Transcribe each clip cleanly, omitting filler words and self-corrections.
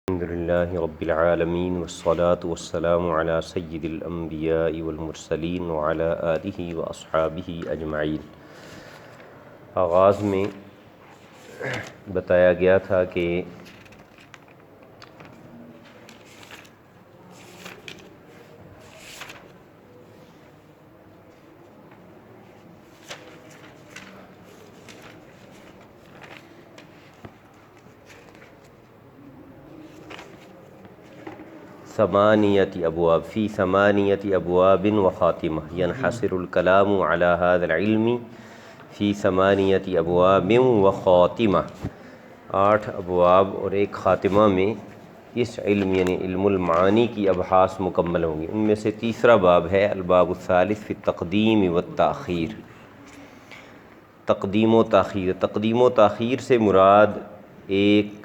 الحمد للہ رب العالمین والصلاة والسلام علی سید الانبیاء والمرسلین وعلی آلہ واصحابہ اجمعین۔ آغاز میں بتایا گیا تھا کہ ثمانیت ابواب فی ثمانیت ابواب و خاتمہ ینحصر الکلام علی هذا العلم فی ثمانیت ابواب و خاتمہ، 8 ابواب اور ایک خاتمہ میں اس علم یعنی علم المعانی کی ابحاث مکمل ہوں گی۔ ان میں سے تیسرا باب ہے الباب الثالث فی التقدیم والتاخیر۔ تقدیم و تاخیر، تقدیم و تاخیر سے مراد ایک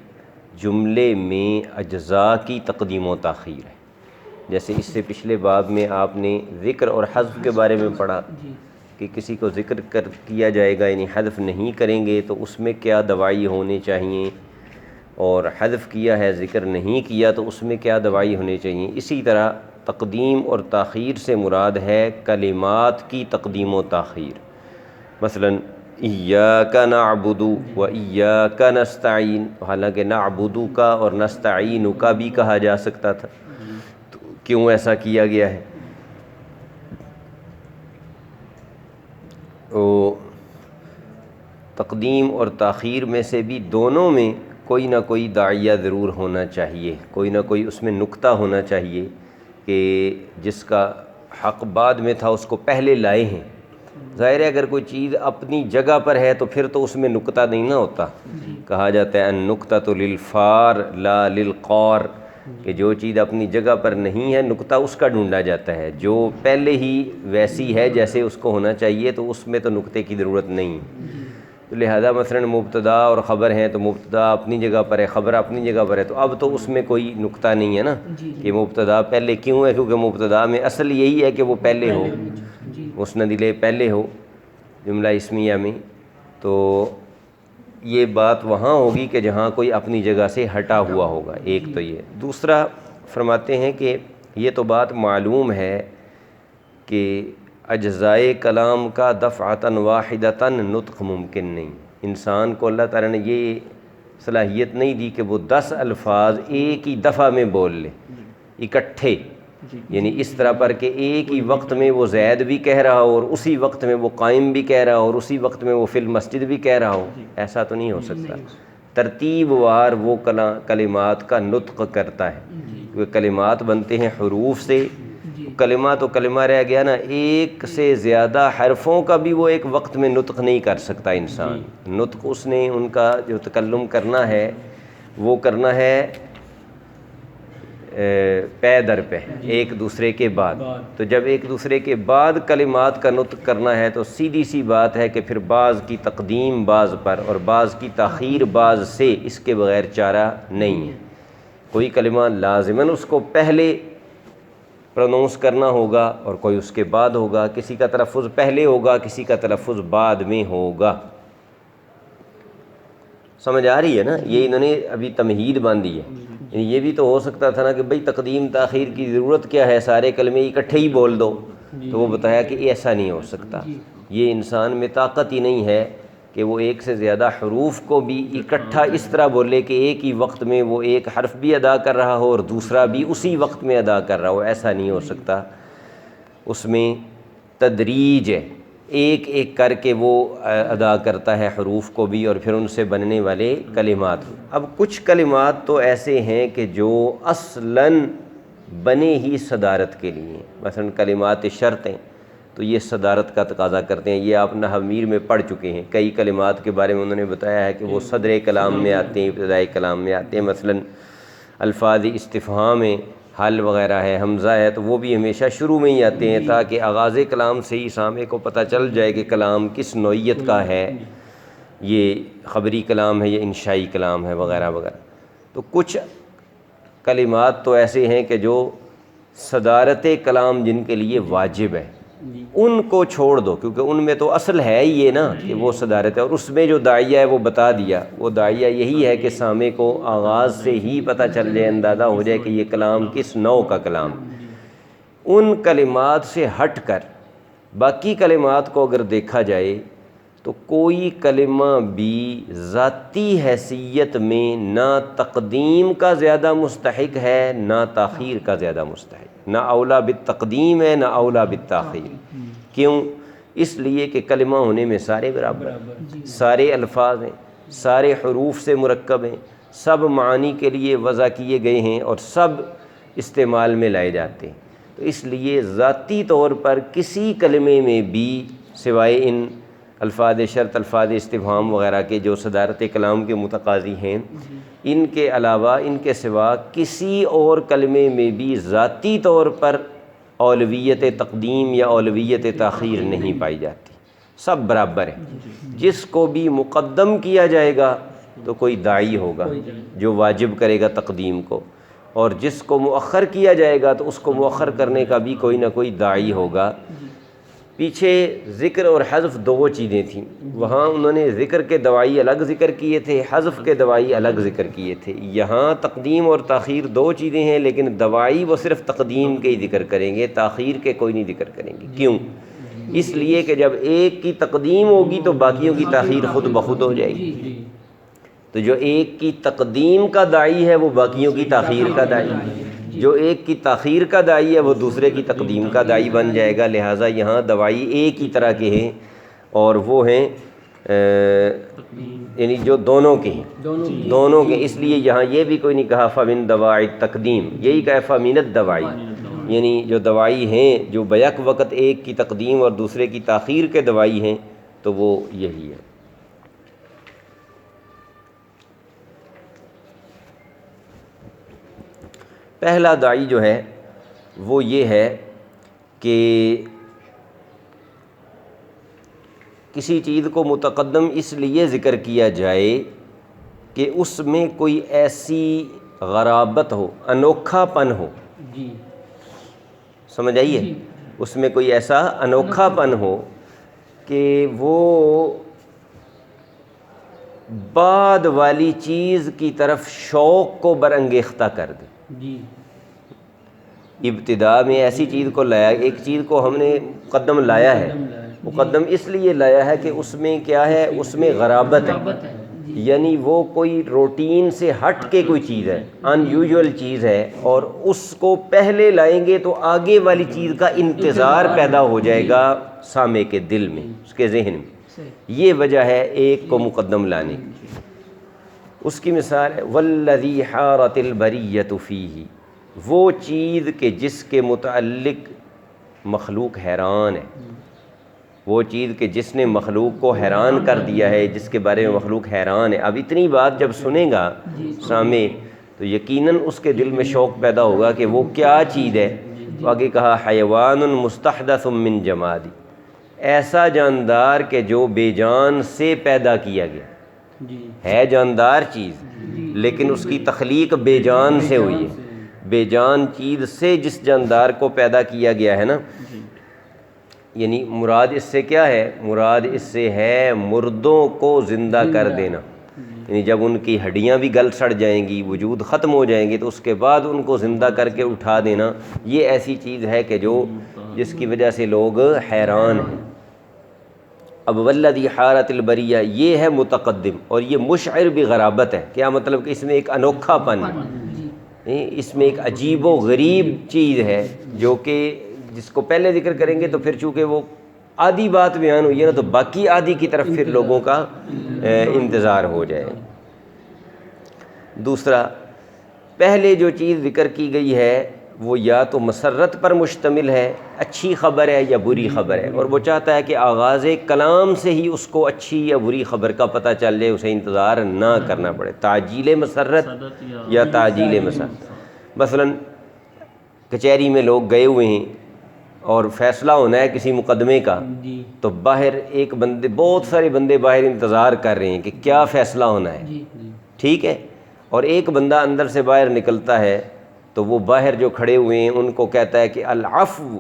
جملے میں اجزاء کی تقدیم و تاخیر ہے۔ جیسے اس سے پچھلے باب میں آپ نے ذکر اور حذف کے بارے میں پڑھا کہ کسی کو ذکر کیا جائے گا یعنی حذف نہیں کریں گے تو اس میں کیا دواعی ہونے چاہیے، اور حذف کیا ہے ذکر نہیں کیا تو اس میں کیا دواعی ہونے چاہیے۔ اسی طرح تقدیم اور تاخیر سے مراد ہے کلمات کی تقدیم و تاخیر۔ مثلاً ایاک نعبد و ایاک نستعین، حالانکہ نعبد کا اور نستعین کا بھی کہا جا سکتا تھا، تو کیوں ایسا کیا گیا ہے؟ تقدیم اور تاخیر میں سے بھی دونوں میں کوئی نہ کوئی داعیہ ضرور ہونا چاہیے، کوئی نہ کوئی اس میں نکتہ ہونا چاہیے کہ جس کا حق بعد میں تھا اس کو پہلے لائے ہیں۔ ظاہر ہے اگر کوئی چیز اپنی جگہ پر ہے تو پھر تو اس میں نکتہ نہیں نہ ہوتا۔ کہا جاتا ہے النکتۃ للفار لا للقار، کہ جو چیز اپنی جگہ پر نہیں ہے نکتہ اس کا ڈھونڈا جاتا ہے، جو پہلے ہی ویسی ہے جیسے اس کو ہونا چاہیے تو اس میں تو نکتے کی ضرورت نہیں۔ تو لہذا مثلاً مبتدا اور خبر ہیں تو مبتدا اپنی جگہ پر ہے، خبر اپنی جگہ پر ہے، تو اب تو اس میں کوئی نکتہ نہیں ہے نا کہ مبتدا پہلے کیوں ہے، کیونکہ مبتدا میں اصل یہی ہے کہ وہ پہلے ہو، مسند الیہ پہلے ہو جملہ اسمیہ میں۔ تو یہ بات وہاں ہوگی کہ جہاں کوئی اپنی جگہ سے ہٹا ہوا ہوگا، ایک تو یہ۔ دوسرا فرماتے ہیں کہ یہ تو بات معلوم ہے کہ اجزائے کلام کا دفعتاً واحدتاً نطق ممکن نہیں۔ انسان کو اللہ تعالیٰ نے یہ صلاحیت نہیں دی کہ وہ 10 الفاظ ایک ہی دفعہ میں بول لے اکٹھے، یعنی اس طرح پر کہ ایک ہی وقت میں وہ زید بھی کہہ رہا ہو اور اسی وقت میں وہ قائم بھی کہہ رہا ہو اور اسی وقت میں وہ فی المسجد بھی کہہ رہا ہو، ایسا تو نہیں ہو سکتا۔ ترتیب وار وہ کلمات کا نطق کرتا ہے، کیونکہ کلمات بنتے ہیں حروف سے، کلمہ تو کلمہ رہ گیا نا، ایک سے زیادہ حرفوں کا بھی وہ ایک وقت میں نطق نہیں کر سکتا انسان۔ نطق اس نے ان کا جو تکلم کرنا ہے وہ کرنا ہے پے در پہ، ایک دوسرے کے بعد۔ تو جب ایک دوسرے کے بعد کلمات کا نطق کرنا ہے تو سیدھی سی بات ہے کہ پھر بعض کی تقدیم بعض پر اور بعض کی تاخیر بعض سے، اس کے بغیر چارہ نہیں ہے۔ کوئی کلمہ لازماً اس کو پہلے پرونونس کرنا ہوگا اور کوئی اس کے بعد ہوگا، کسی کا تلفظ پہلے ہوگا کسی کا تلفظ بعد میں ہوگا۔ سمجھ آ رہی ہے نا؟ یہ انہوں نے ابھی تمہید باندھی ہے، یعنی یہ بھی تو ہو سکتا تھا نا کہ بھئی تقدیم تاخیر کی ضرورت کیا ہے، سارے کلمے اکٹھے ہی بول دو، تو وہ بتایا کہ ایسا نہیں ہو سکتا۔ یہ انسان میں طاقت ہی نہیں ہے کہ وہ ایک سے زیادہ حروف کو بھی اکٹھا اس طرح بولے کہ ایک ہی وقت میں وہ ایک حرف بھی ادا کر رہا ہو اور دوسرا بھی اسی وقت میں ادا کر رہا ہو، ایسا نہیں ہو سکتا۔ اس میں تدریج ہے، ایک ایک کر کے وہ ادا کرتا ہے حروف کو بھی اور پھر ان سے بننے والے کلمات۔ اب کچھ کلمات تو ایسے ہیں کہ جو اصلاً بنے ہی صدارت کے لیے، مثلاً کلمات شرطیں تو یہ صدارت کا تقاضا کرتے ہیں، یہ آپ نحو میر میں پڑھ چکے ہیں۔ کئی کلمات کے بارے میں انہوں نے بتایا ہے کہ وہ صدر کلام میں آتے ہیں، ابتدائی کلام میں آتے ہیں۔ مثلاً الفاظ استفہام میں حل وغیرہ ہے، حمزہ ہے، تو وہ بھی ہمیشہ شروع میں ہی آتے ہیں تاکہ آغاز کلام سے ہی سامع کو پتہ چل جائے کہ کلام کس نوعیت کا ہے، یہ خبری کلام ہے یا انشائی کلام ہے وغیرہ وغیرہ۔ تو کچھ کلمات تو ایسے ہیں کہ جو صدارت کلام جن کے لیے واجب ہے، ان کو چھوڑ دو، کیونکہ ان میں تو اصل ہے ہی یہ نا کہ وہ صدارت ہے، اور اس میں جو داعیہ ہے وہ بتا دیا، وہ داعیہ یہی ہے کہ سامع کو آغاز سے ہی پتہ چل جائے، اندازہ ہو جائے کہ یہ کلام کس نوع کا کلام۔ ان کلمات سے ہٹ کر باقی کلمات کو اگر دیکھا جائے تو کوئی کلمہ بھی ذاتی حیثیت میں نہ تقدیم کا زیادہ مستحق ہے نہ تاخیر کا زیادہ مستحق، نہ اولا بالتقدیم ہے نہ اولا بالتاخیر۔ کیوں؟ اس لیے کہ کلمہ ہونے میں سارے برابر ہیں، سارے الفاظ ہیں، سارے حروف سے مرکب ہیں، سب معانی کے لیے وضع کیے گئے ہیں اور سب استعمال میں لائے جاتے ہیں۔ تو اس لیے ذاتی طور پر کسی کلمے میں بھی سوائے ان الفاظ شرط، الفاظ استفہام وغیرہ کے جو صدارت کلام کے متقاضی ہیں، ان کے علاوہ ان کے سوا کسی اور کلمے میں بھی ذاتی طور پر اولویت تقدیم یا اولویت تاخیر نہیں پائی جاتی، سب برابر ہیں۔ جس کو بھی مقدم کیا جائے گا تو کوئی داعی ہوگا جو واجب کرے گا تقدیم کو، اور جس کو مؤخر کیا جائے گا تو اس کو مؤخر کرنے کا بھی کوئی نہ کوئی داعی ہوگا۔ پیچھے ذکر اور حذف دو چیزیں تھیں، وہاں انہوں نے ذکر کے دوائی الگ ذکر کیے تھے، حذف کے دوائی الگ ذکر کیے تھے۔ یہاں تقدیم اور تاخیر دو چیزیں ہیں، لیکن دوائی وہ صرف تقدیم کے ہی ذکر کریں گے، تاخیر کے کوئی نہیں ذکر کریں گے۔ کیوں؟ اس لیے کہ جب ایک کی تقدیم ہوگی تو باقیوں کی تاخیر خود بخود ہو جائے گی، تو جو ایک کی تقدیم کا داعی ہے وہ باقیوں کی تاخیر کا داعی ہے، جو ایک کی تاخیر کا داعی ہے وہ دوسرے کی تقدیم کا داعی بن جائے گا۔ لہٰذا یہاں دوائی ایک ہی طرح کے ہیں، اور وہ ہیں یعنی جو دونوں کے ہیں، دونوں کے۔ اس لیے یہاں یہ بھی کوئی نہیں کہا فمن دواعی تقدیم، یہی کہا فمن الدواعی، یعنی جو دوائی ہیں جو بیک وقت ایک کی تقدیم اور دوسرے کی تاخیر کے دوائی ہیں تو وہ یہی ہے۔ پہلا داعی جو ہے وہ یہ ہے کہ کسی چیز کو متقدم اس لیے ذکر کیا جائے کہ اس میں کوئی ایسی غرابت ہو، انوکھا پن ہو، سمجھ آئیے؟ اس میں کوئی ایسا انوکھا پن ہو کہ وہ بعد والی چیز کی طرف شوق کو برانگیختہ کر دے۔ ابتدا میں ایسی چیز کو لایا، ایک چیز کو ہم نے مقدم لایا ہے، مقدم اس لیے لایا ہے کہ اس میں کیا ہے، اس میں غرابت ہے، یعنی وہ کوئی روٹین سے ہٹ کے کوئی چیز ہے، ان یوزول چیز ہے، اور اس کو پہلے لائیں گے تو آگے والی چیز کا انتظار پیدا ہو جائے گا سامع کے دل میں، اس کے ذہن میں۔ یہ وجہ ہے ایک کو مقدم لانے کی۔ اس کی مثال ہے والذی حارت البریۃ فیہ، وہ چیز کہ جس کے متعلق مخلوق حیران ہے، وہ چیز کہ جس نے مخلوق کو حیران کر دیا ہے، جس کے بارے میں مخلوق حیران ہے۔ اب اتنی بات جب سنے گا سامع تو یقیناً اس کے دل میں شوق پیدا ہوگا کہ وہ کیا چیز ہے۔ تو آگے کہا حیوان مستحدث من جماد، ایسا جاندار کہ جو بے جان سے پیدا کیا گیا ہے، جاندار چیز لیکن اس کی تخلیق بے جان سے ہوئی ہے، بے جان چیز سے جس جاندار کو پیدا کیا گیا ہے نا، یعنی مراد اس سے کیا ہے؟ مراد اس سے ہے مردوں کو زندہ کر دینا، یعنی جب ان کی ہڈیاں بھی گل سڑ جائیں گی، وجود ختم ہو جائیں گے، تو اس کے بعد ان کو زندہ کر کے اٹھا دینا، یہ ایسی چیز ہے کہ جو جس کی وجہ سے لوگ حیران ہیں۔ اب والذی حارت البریہ یہ ہے متقدم، اور یہ مشعر بھی غرابت ہے۔ کیا مطلب؟ کہ اس میں ایک انوکھا پن ہے، اس میں ایک عجیب و غریب چیز ہے جو کہ جس کو پہلے ذکر کریں گے تو پھر چونکہ وہ آدھی بات بیان ہوئی ہے نا، تو باقی آدھی کی طرف پھر لوگوں کا انتظار ہو جائے۔ دوسرا، پہلے جو چیز ذکر کی گئی ہے وہ یا تو مسرت پر مشتمل ہے، اچھی خبر ہے یا بری خبر ہے، اور وہ چاہتا ہے کہ آغاز کلام سے ہی اس کو اچھی یا بری خبر کا پتہ چل جائے، اسے انتظار نہ کرنا پڑے۔ تعجیل مسرت یا تعجیل مسرت، مثلا کچہری میں لوگ گئے ہوئے ہیں اور فیصلہ ہونا ہے کسی مقدمے کا، تو باہر ایک بندے، بہت سارے بندے باہر انتظار کر رہے ہیں کہ کیا فیصلہ ہونا ہے، ٹھیک ہے، اور ایک بندہ اندر سے باہر نکلتا ہے تو وہ باہر جو کھڑے ہوئے ہیں ان کو کہتا ہے کہ العفو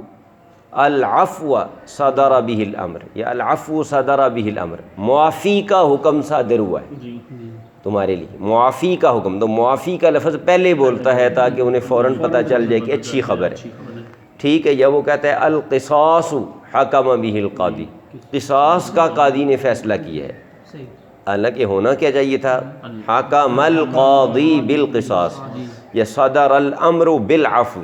العفو صدر به الامر، یا العفو صدر به الامر، معافی کا حکم صادر ہوا ہے تمہارے لیے، معافی کا حکم۔ تو معافی کا لفظ پہلے بولتا ہے تاکہ انہیں فوراً پتہ چل جائے کہ اچھی خبر ہے، ٹھیک ہے۔ یا وہ کہتا ہے القصاص حکم به القاضی، قصاص کا قاضی نے فیصلہ کیا ہے، حالانکہ ہونا کیا چاہیے تھا حکم القاضی بالقصاص یا صدر الامر بالعفو،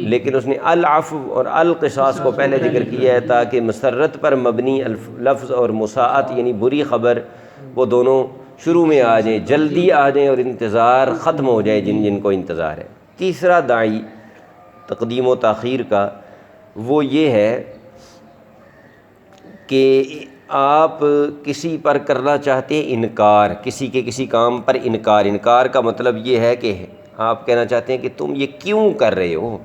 لیکن اس نے العفو اور القصاص کو پہلے ذکر کیا ہے تاکہ مسرت پر مبنی لفظ اور مساءت یعنی بری خبر وہ دونوں شروع میں آ جائیں، جلدی آ جائیں اور انتظار ختم ہو جائے جن جن کو انتظار ہے۔ تیسرا داعی تقدیم و تاخیر کا وہ یہ ہے کہ آپ کسی پر کرنا چاہتے ہیں انکار، کسی کے کسی کام پر انکار۔ انکار کا مطلب یہ ہے کہ آپ کہنا چاہتے ہیں کہ تم یہ کیوں کر رہے ہو،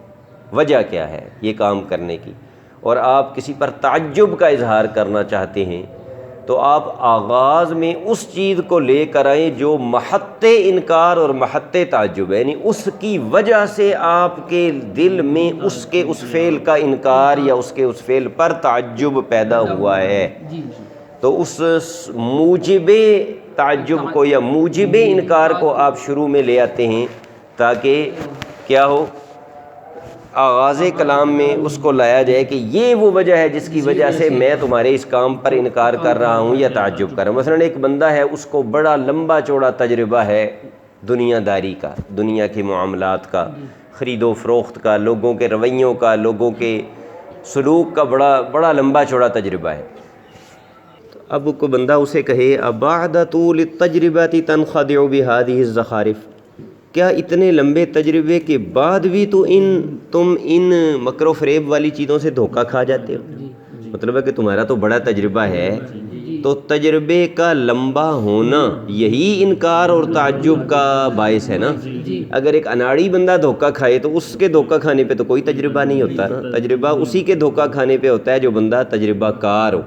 وجہ کیا ہے یہ کام کرنے کی، اور آپ کسی پر تعجب کا اظہار کرنا چاہتے ہیں تو آپ آغاز میں اس چیز کو لے کر آئیں جو محط انکار اور محط تعجب ہے، یعنی اس کی وجہ سے آپ کے دل میں اس کے اس فعل کا انکار یا اس کے اس فعل پر تعجب پیدا ہوا ہے، تو اس موجب تعجب کو یا موجب انکار کو آپ شروع میں لے آتے ہیں تاکہ کیا ہو، آغاز کلام میں اس کو لایا جائے کہ یہ وہ وجہ ہے جس کی وجہ سے میں تمہارے اس کام پر انکار کر رہا ہوں یا تعجب کر رہا ہوں۔ مثلا ایک بندہ ہے، اس کو بڑا لمبا چوڑا تجربہ ہے دنیا داری کا، دنیا کے معاملات کا، خرید و فروخت کا، لوگوں کے رویوں کا، لوگوں کے سلوک کا بڑا لمبا چوڑا تجربہ ہے۔ اب کوئی بندہ اسے کہے ابعد طول التجربۃ تنخدع بهذه الزخارف، کیا اتنے لمبے تجربے کے بعد بھی تم ان مکر و فریب والی چیزوں سے دھوکہ کھا جاتے ہو؟ مطلب ہے کہ تمہارا تو بڑا تجربہ ہے، تو تجربے کا لمبا ہونا یہی انکار اور تعجب کا باعث ہے نا۔ اگر ایک اناڑی بندہ دھوکہ کھائے تو اس کے دھوکہ کھانے پہ تو کوئی تجربہ نہیں ہوتا نا، تجربہ اسی کے دھوکہ کھانے پہ ہوتا ہے جو بندہ تجربہ کار ہو،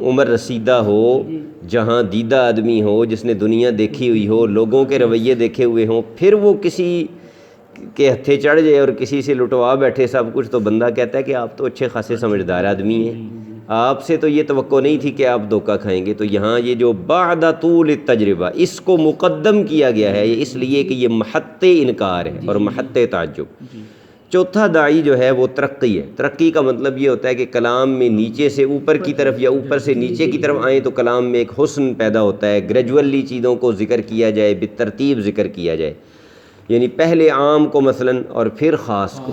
عمر رسیدہ ہو، جہاں دیدہ آدمی ہو، جس نے دنیا دیکھی ہوئی ہو، لوگوں کے رویے دیکھے ہوئے ہوں، پھر وہ کسی کے ہتھے چڑھ جائے اور کسی سے لٹوا بیٹھے سب کچھ، تو بندہ کہتا ہے کہ آپ تو اچھے خاصے سمجھدار آدمی ہیں، آپ سے تو یہ توقع نہیں تھی کہ آپ دھوکہ کھائیں گے۔ تو یہاں یہ جو بعد طول التجربہ اس کو مقدم کیا گیا ہے اس لیے کہ یہ محط انکار ہے اور محط تعجب۔ چوتھا داعی جو ہے وہ ترقی ہے۔ ترقی کا مطلب یہ ہوتا ہے کہ کلام میں نیچے سے اوپر کی طرف یا اوپر سے نیچے کی طرف آئیں تو کلام میں ایک حسن پیدا ہوتا ہے، گریجولی چیزوں کو ذکر کیا جائے، بالترتیب ذکر کیا جائے، یعنی پہلے عام کو مثلا اور پھر خاص کو،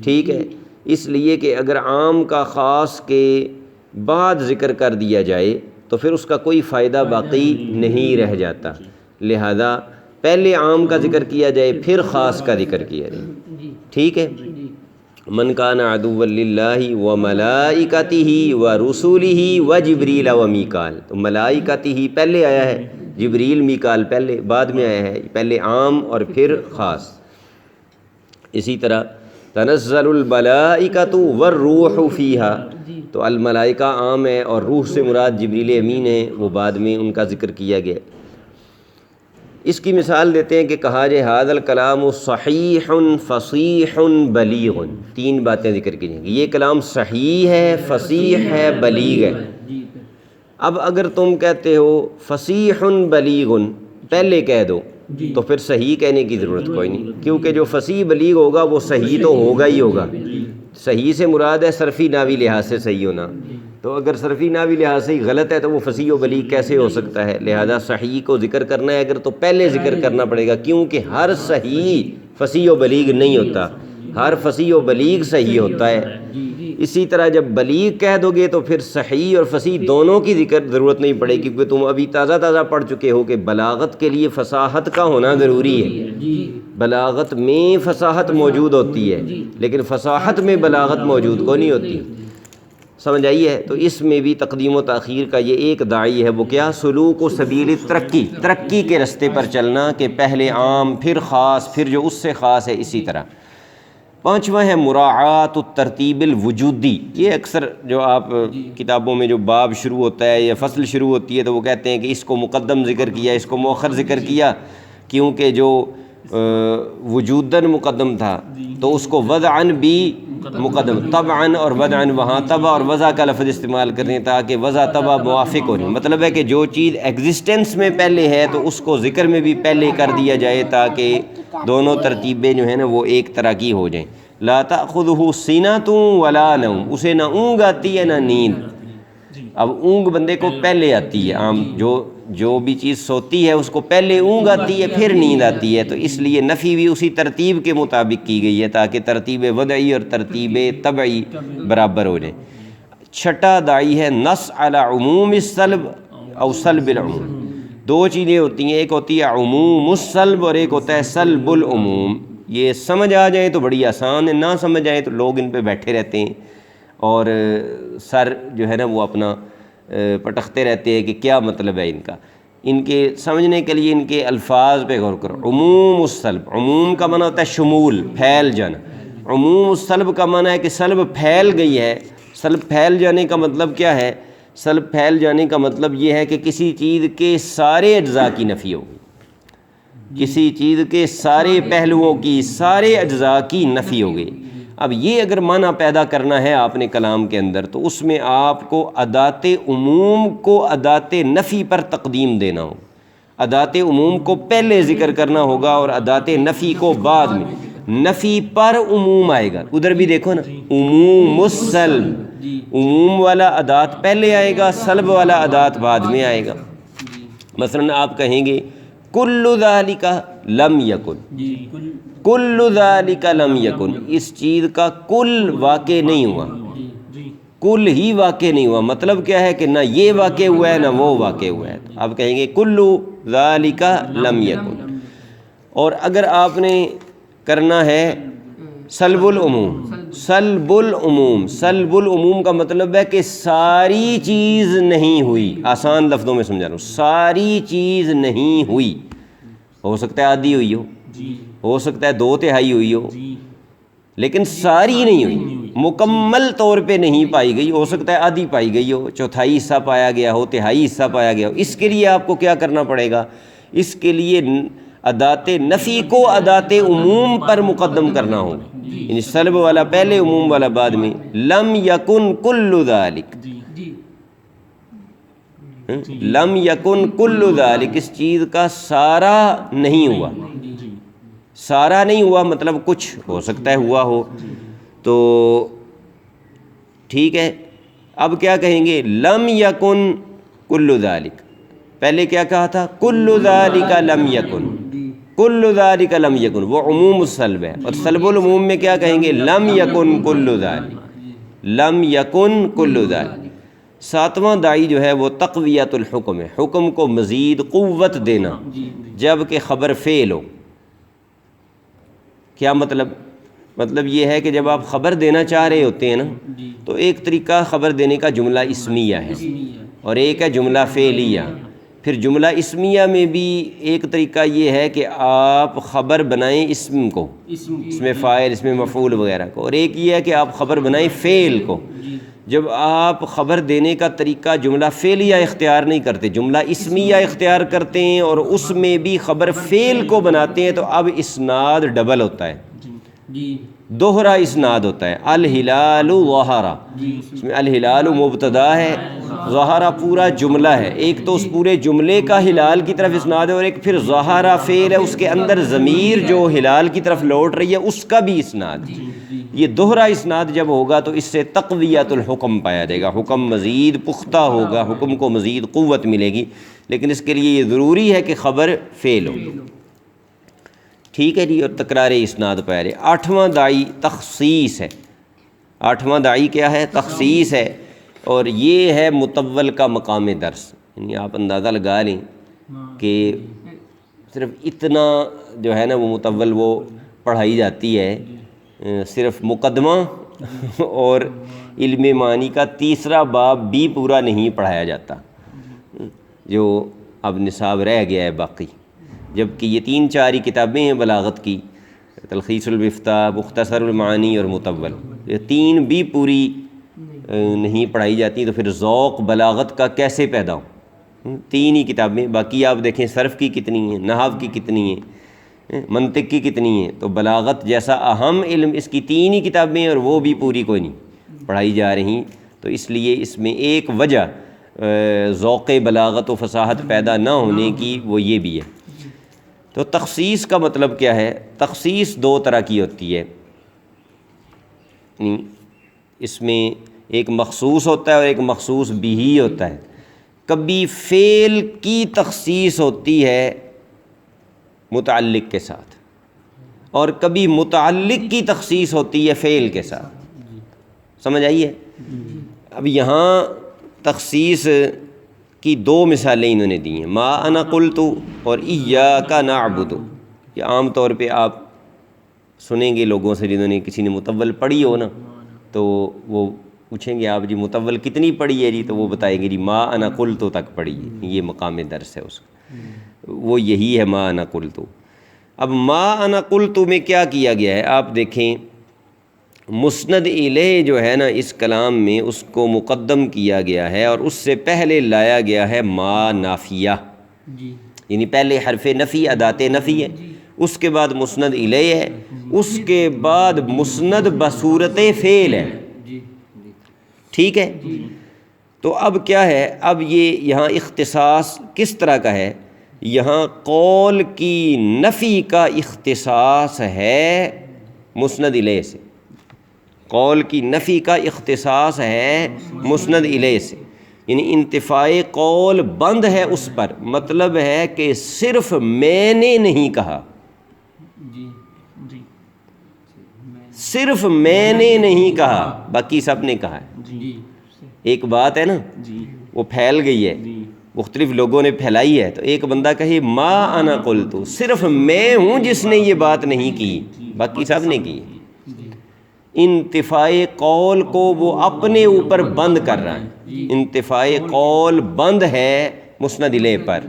ٹھیک ہے۔ اس لیے کہ اگر عام کا خاص کے بعد ذکر کر دیا جائے تو پھر اس کا کوئی فائدہ باقی نہیں رہ جاتا، لہذا پہلے عام کا ذکر کیا جائے پھر خاص کا ذکر کیا جائے، ٹھیک ہے۔ من کان عدوا للہ وملائکتہ ورسلہ وجبریل ومیکال، تو ملائکتہ پہلے آیا ہے، جبریل میکال پہلے بعد میں آیا ہے، پہلے عام اور پھر خاص۔ اسی طرح تنزل الملائکۃ والروح فیہا، تو الملائکہ عام ہے اور روح سے مراد جبریل امین ہے، وہ بعد میں ان کا ذکر کیا گیا۔ اس کی مثال دیتے ہیں کہ کہا جائے ھذا الکلام صحیح فصیح بلیغ، تین باتیں ذکر کی جائیں گی، یہ کلام صحیح ہے، فصیح ہے، بلیغ ہے۔ اب اگر تم کہتے ہو فصیح بلیغ پہلے کہہ دو تو پھر صحیح کہنے کی ضرورت کوئی نہیں، کیونکہ جو فصیح بلیغ ہوگا وہ صحیح تو ہوگا ہی ہوگا۔ صحیح سے مراد ہے صرفی نحوی لحاظ سے صحیح ہونا، تو اگر صرفی نحوی لحاظ سے ہی غلط ہے تو وہ فصیح و بلیغ کیسے ہو سکتا ہے؟ لہذا صحیح کو ذکر کرنا ہے اگر تو پہلے ذکر کرنا پڑے گا، کیونکہ ہر صحیح فصیح و بلیغ نہیں ہوتا، ہر فصیح و بلیغ صحیح ہوتا ہے۔ اسی طرح جب بلیغ کہہ دو گے تو پھر صحیح اور فصیح دونوں کی ذکر ضرورت نہیں پڑے گی، کیونکہ تم ابھی تازہ پڑھ چکے ہو کہ بلاغت کے لیے فصاحت کا ہونا ضروری ہے، بلاغت میں فصاحت موجود ہوتی ہے لیکن فصاحت میں بلاغت موجود کو نہیں ہوتی، سمجھ آئی ہے؟ تو اس میں بھی تقدیم و تاخیر کا یہ ایک داعی ہے، وہ کیا؟ سلوک و سبیل ترقی کے رستے پر چلنا، کہ پہلے عام پھر خاص پھر جو اس سے خاص ہے، اسی طرح۔ پانچواں ہے مراعات الترتیب الوجودی۔ یہ اکثر جو آپ کتابوں میں جو باب شروع ہوتا ہے یا فصل شروع ہوتی ہے تو وہ کہتے ہیں کہ اس کو مقدم ذکر کیا، اس کو مؤخر ذکر کیا، کیونکہ جو وجوداً مقدم تھا تو اس کو وضعاً بھی مقدم، طبعاً اور وضعاً وہاں طبع اور وضع کا لفظ استعمال کریں تاکہ وضع طبع موافق ہو جائے۔ مطلب ہے کہ جو چیز ایگزسٹنس میں پہلے ہے تو اس کو ذکر میں بھی پہلے کر دیا جائے تاکہ دونوں ترتیبیں جو ہیں نا وہ ایک طرح کی ہو جائیں۔ لا تأخذہ سنۃ ولا نوم، اسے نہ اونگ آتی ہے نہ نیند۔ اب اونگ بندے کو پہلے آتی ہے، عام جو بھی چیز سوتی ہے اس کو پہلے اونگ آتی ہے پھر نیند آتی ہے، تو اس لیے نفی بھی اسی ترتیب کے مطابق کی گئی ہے تاکہ ترتیب وضعی اور ترتیب طبعی برابر ہو جائیں۔ چھٹا داعی ہے نص علی عموم السلب او سلب العموم۔ دو چیزیں ہوتی ہیں، ایک ہوتی ہے عموم السلب اور ایک ہوتا ہے سلب العموم۔ یہ سمجھ آ جائیں تو بڑی آسان ہے، نہ سمجھ آئیں تو لوگ ان پہ بیٹھے رہتے ہیں اور سر جو ہے نا وہ اپنا پٹختے رہتے ہیں کہ کیا مطلب ہے ان کا۔ ان کے سمجھنے کے لیے ان کے الفاظ پہ غور کرو۔ عموم السلب، عموم کا معنی ہوتا ہے شمول، پھیل جانا۔ عموم السلب کا معنی ہے کہ سلب پھیل گئی ہے۔ سلب پھیل جانے کا مطلب کیا ہے؟ سلب پھیل جانے کا مطلب یہ ہے کہ کسی چیز کے سارے اجزاء کی نفی ہوگی، کسی چیز کے سارے پہلوؤں کی، سارے اجزاء کی نفی ہوگی۔ اب یہ اگر معنی پیدا کرنا ہے آپ نے کلام کے اندر تو اس میں آپ کو ادات عموم کو ادات نفی پر تقدیم دینا ہوگا، ادات عموم کو پہلے ذکر کرنا ہوگا اور ادات نفی کو بعد میں۔ نفی پر عموم آئے گا، ادھر بھی دیکھو نا، عموم السلب، عموم والا ادات پہلے آئے گا، سلب والا ادات بعد میں آئے گا۔ مثلا آپ کہیں گے کل ذالک لم یکن، کل ذالک لم یکن، اس چیز کا کل واقع نہیں ہوا، کل ہی واقع نہیں ہوا۔ مطلب کیا ہے کہ نہ یہ واقع ہوا ہے نہ وہ واقع ہوا ہے، تو آپ کہیں گے کل ذالک لم یکن۔ اور اگر آپ نے کرنا ہے سلب العموم، سلب العموم، سلب العموم کا مطلب ہے کہ ساری چیز نہیں ہوئی، آسان لفظوں میں سمجھا رہا ہوں، ساری چیز نہیں ہوئی۔ ہو سکتا ہے آدھی ہوئی ہو سکتا ہے 2/3 ہوئی ہو، لیکن ساری نہیں ہوئی، مکمل طور پہ نہیں پائی گئی۔ ہو سکتا ہے آدھی پائی گئی ہو، 1/4 حصہ پایا گیا ہو، 1/3 حصہ پایا گیا ہو۔ اس کے لیے آپ کو کیا کرنا پڑے گا؟ اس کے لیے ادات نفی کو ادات عموم پر مقدم کرنا ہوگا، یعنی سلب والا پہلے عموم والا بعد میں۔ لم یکن کل ذالک، لم یکن کل ذالک، اس چیز کا سارا نہیں ہوا، سارا نہیں ہوا مطلب کچھ ہو سکتا ہے ہوا ہو، تو ٹھیک ہے۔ اب کیا کہیں گے؟ لم یکن کل ذالک، پہلے کیا کہا تھا؟ کل ذالک لم یکن، کل ذالک لم یکن، وہ عموم السلب ہے، اور سلب العموم میں کیا کہیں گے؟ لم یکن کل ذالک، لم یکن کل ذالک۔ ساتواں داعی جو ہے وہ تقویت الحکم ہے، حکم کو مزید قوت دینا جب کہ خبر فعل ہو۔ کیا مطلب؟ مطلب یہ ہے کہ جب آپ خبر دینا چاہ رہے ہوتے ہیں نا تو ایک طریقہ خبر دینے کا جملہ اسمیہ ہے اور ایک ہے جملہ فعلیہ۔ پھر جملہ اسمیہ میں بھی ایک طریقہ یہ ہے کہ آپ خبر بنائیں اسم کو، اس میں فاعل، اس میں مفعول وغیرہ کو، اور ایک یہ ہے کہ آپ خبر بنائیں فعل کو۔ جب آپ خبر دینے کا طریقہ جملہ فعلیہ اختیار نہیں کرتے، جملہ اسمیہ اختیار کرتے ہیں اور اس میں بھی خبر فعل کو بناتے ہیں، تو اب اسناد ڈبل ہوتا ہے، دوہرا اسناد ہوتا ہے۔ الہلال ظہر، اس میں الہلال مبتدا ہے، ظہر پورا جملہ ہے۔ ایک تو اس پورے جملے کا ہلال کی طرف اسناد ہے، اور ایک پھر ظہر فعل ہے، اس کے اندر ضمیر جو ہلال کی طرف لوٹ رہی ہے اس کا بھی اسناد۔ یہ دوہرا اسناد جب ہوگا تو اس سے تقویت الحکم پایا جائے گا، حکم مزید پختہ ہوگا، حکم کو مزید قوت ملے گی، لیکن اس کے لیے یہ ضروری ہے کہ خبر فعل ہو۔ ٹھیک ہے جی، اور تکرار اسناد پایا جائے۔ آٹھواں داعی تخصیص ہے۔ آٹھواں داعی کیا ہے؟ تخصیص ہے، اور یہ ہے مطول کا مقام درس، یعنی آپ اندازہ لگا لیں کہ صرف اتنا جو ہے نا وہ مطول وہ پڑھائی جاتی ہے، صرف مقدمہ اور علم معنی کا تیسرا باب بھی پورا نہیں پڑھایا جاتا، جو اب نصاب رہ گیا ہے باقی، جبکہ یہ 3-4 ہی کتابیں ہیں بلاغت کی، تلخیص المفتاح، مختصر المعانی اور مطول، یہ 3 بھی پوری نہیں پڑھائی جاتی، تو پھر ذوق بلاغت کا کیسے پیدا ہو؟ 3 ہی کتابیں، باقی آپ دیکھیں صرف کی کتنی ہیں، نحو کی کتنی ہیں، منطق کی کتنی ہے، تو بلاغت جیسا اہم علم اس کی 3 ہی کتابیں ہیں اور وہ بھی پوری کوئی نہیں پڑھائی جا رہی، تو اس لیے اس میں ایک وجہ ذوق بلاغت و فصاحت پیدا نہ ہونے کی وہ یہ بھی ہے۔ تو تخصیص کا مطلب کیا ہے؟ تخصیص 2 طرح کی ہوتی ہے، اس میں ایک مخصوص ہوتا ہے اور ایک مخصوص بھی ہوتا ہے۔ کبھی فعل کی تخصیص ہوتی ہے متعلق کے ساتھ، اور کبھی متعلق کی تخصیص ہوتی ہے فعل کے ساتھ، سمجھ آئی ہے؟ اب یہاں تخصیص کی 2 مثالیں انہوں نے دی ہیں، ما انا قلت اور ایاک نعبد۔ یہ عام طور پہ آپ سنیں گے لوگوں سے جنہوں نے کسی نے مطول پڑھی ہو نا، تو وہ پوچھیں گے آپ جی مطول کتنی پڑھی ہے جی، تو وہ بتائیں گے جی ما انا قلت تک پڑھی ہے، یہ مقام درس ہے اس کا، وہ یہی ہے ما انا قلت۔ اب ما انا قلت میں کیا کیا گیا ہے؟ آپ دیکھیں مسند الیہ جو ہے نا اس کلام میں اس کو مقدم کیا گیا ہے، اور اس سے پہلے لایا گیا ہے ما نافیہ، یعنی پہلے حرف نفی ادات نفی ہے، اس کے بعد مسند الیہ ہے، اس کے بعد مسند بصورت فعل ہے، ٹھیک ہے؟ تو اب کیا ہے؟ اب یہ یہاں اختصاص کس طرح کا ہے؟ یہاں قول کی نفی کا اختصاص ہے مسند الیہ سے، قول کی نفی کا اختصاص ہے مسند الیہ سے، یعنی انتفاع قول بند ہے اس پر، مطلب ہے کہ صرف میں نے نہیں کہا، صرف میں نے نہیں کہا، باقی سب نے کہا ہے۔ ایک بات ہے نا وہ پھیل گئی ہے، مختلف لوگوں نے پھیلائی ہے، تو ایک بندہ کہے ما انا قلت، صرف میں ہوں جس نے یہ بات نہیں کی، باقی سب نے کی۔ انتفاع قول کو وہ اپنے اوپر بند کر رہا ہے، انتفاع قول بند ہے مسند الیہ پر،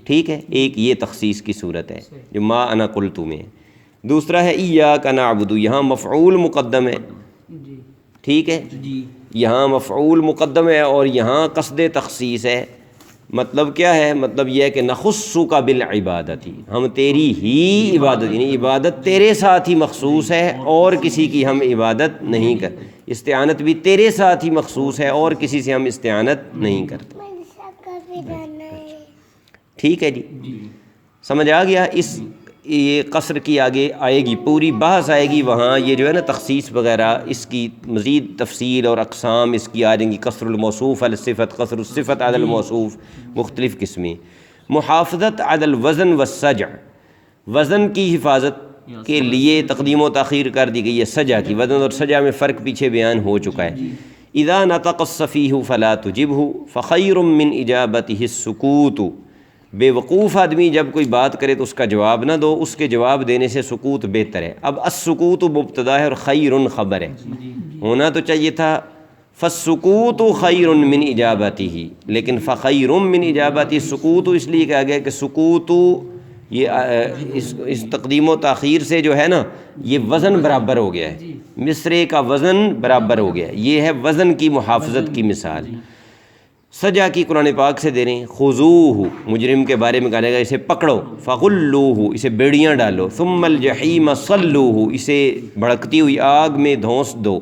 ٹھیک ہے؟ ایک یہ تخصیص کی صورت ہے جو ما انا قلت میں ہے۔ دوسرا ہے ایاک نعبد، یہاں مفعول مقدم ہے، ٹھیک ہے؟ یہاں مفعول مقدم ہے اور یہاں قصد تخصیص ہے۔ مطلب کیا ہے؟ مطلب یہ ہے کہ نخصک بالعبادت، ہم تیری ہی عبادت، یعنی عبادت تیرے ساتھ ہی مخصوص ہے اور کسی کی ہم عبادت نہیں کرتے، استعانت بھی تیرے ساتھ ہی مخصوص ہے اور کسی سے ہم استعانت نہیں کرتے، ٹھیک ہے جی؟ سمجھ آ گیا؟ اس یہ قصر کی آگے آئے گی پوری بحث آئے گی، وہاں یہ جو ہے نا تخصیص وغیرہ اس کی مزید تفصیل اور اقسام اس کی آ جائیں گی، قصر الموصوف علی الصفت، قصر الصفت علی الموصوف، مختلف قسمیں۔ محافظت علی الوزن والسجع، وزن کی حفاظت کے لیے تقدیم و تاخیر کر دی گئی ہے سجع کی، وزن اور سجع میں فرق پیچھے بیان ہو چکا ہے۔ اذا نطق السفیہ فلا تجبہ فخیر من اجابتہ السکوت، بے وقوف آدمی جب کوئی بات کرے تو اس کا جواب نہ دو، اس کے جواب دینے سے سکوت بہتر ہے۔ اب السکوت مبتدا ہے اور خیر خبر ہے، ہونا تو چاہیے تھا فالسکوت خیر من اجابتہ، لیکن فخیر من اجابتہ، سکوت اس لیے کہا گیا کہ سکوت یہ اس تقدیم و تاخیر سے جو ہے نا یہ وزن برابر ہو گیا ہے، مصرے کا وزن برابر ہو گیا ہے، یہ ہے وزن کی محافظت کی مثال۔ سجا کی قرآن پاک سے دے رہے ہیں، خذوہ مجرم کے بارے میں کہا جائے گا اسے پکڑو، فغلوہ اسے بیڑیاں ڈالو، ثم الجحیم صلوہ اسے بھڑکتی ہوئی آگ میں دھونس دو،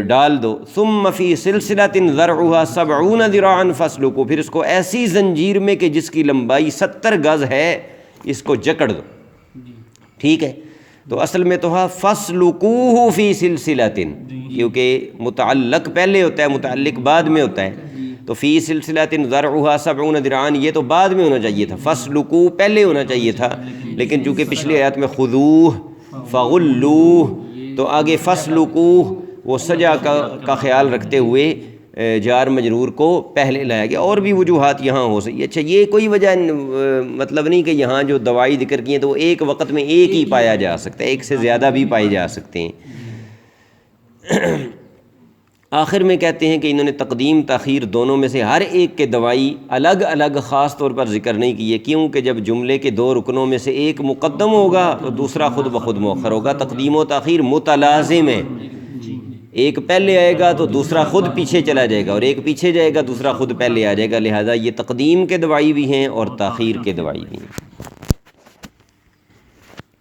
ڈال دو، ثم فی سلسلۃ ذرعها 70 ذراعا فاسلکوہ، پھر اس کو ایسی زنجیر میں کہ جس کی لمبائی 70 گز ہے اس کو جکڑ دو، ٹھیک ہے؟ تو اصل میں تو ہے فاسلکوہ فی سلسلۃ، کیونکہ متعلق پہلے ہوتا ہے متعلق بعد میں ہوتا ہے، تو فی سلسلۃ ذرعها 70 ذراعا یہ تو بعد میں ہونا چاہیے تھا، فاسلکوہ پہلے ہونا چاہیے تھا، لیکن چونکہ پچھلی آیات میں خذوہ فغلوہ تو آگے فاسلکوہ وہ سجا کا خیال رکھتے ہوئے جار مجرور کو پہلے لایا گیا۔ اور بھی وجوہات یہاں ہو سکتی ہے، اچھا یہ کوئی وجہ مطلب نہیں کہ یہاں جو دوائی ذکر کی ہیں تو وہ ایک وقت میں ایک ہی پایا جا سکتا ہے، ایک سے زیادہ بھی پائے جا سکتے ہیں۔ آخر میں کہتے ہیں کہ انہوں نے تقدیم تاخیر دونوں میں سے ہر ایک کے دوائی الگ الگ خاص طور پر ذکر نہیں کی ہے، کیونکہ جب جملے کے 2 رکنوں میں سے ایک مقدم ہوگا تو دوسرا خود بخود مؤخر ہوگا، تقدیم و تاخیر متلازم ہے، ایک پہلے آئے گا تو دوسرا خود پیچھے چلا جائے گا، اور ایک پیچھے جائے گا دوسرا خود پہلے آ جائے گا، لہذا یہ تقدیم کے دوائی بھی ہیں اور تاخیر کے دوائی بھی ہیں۔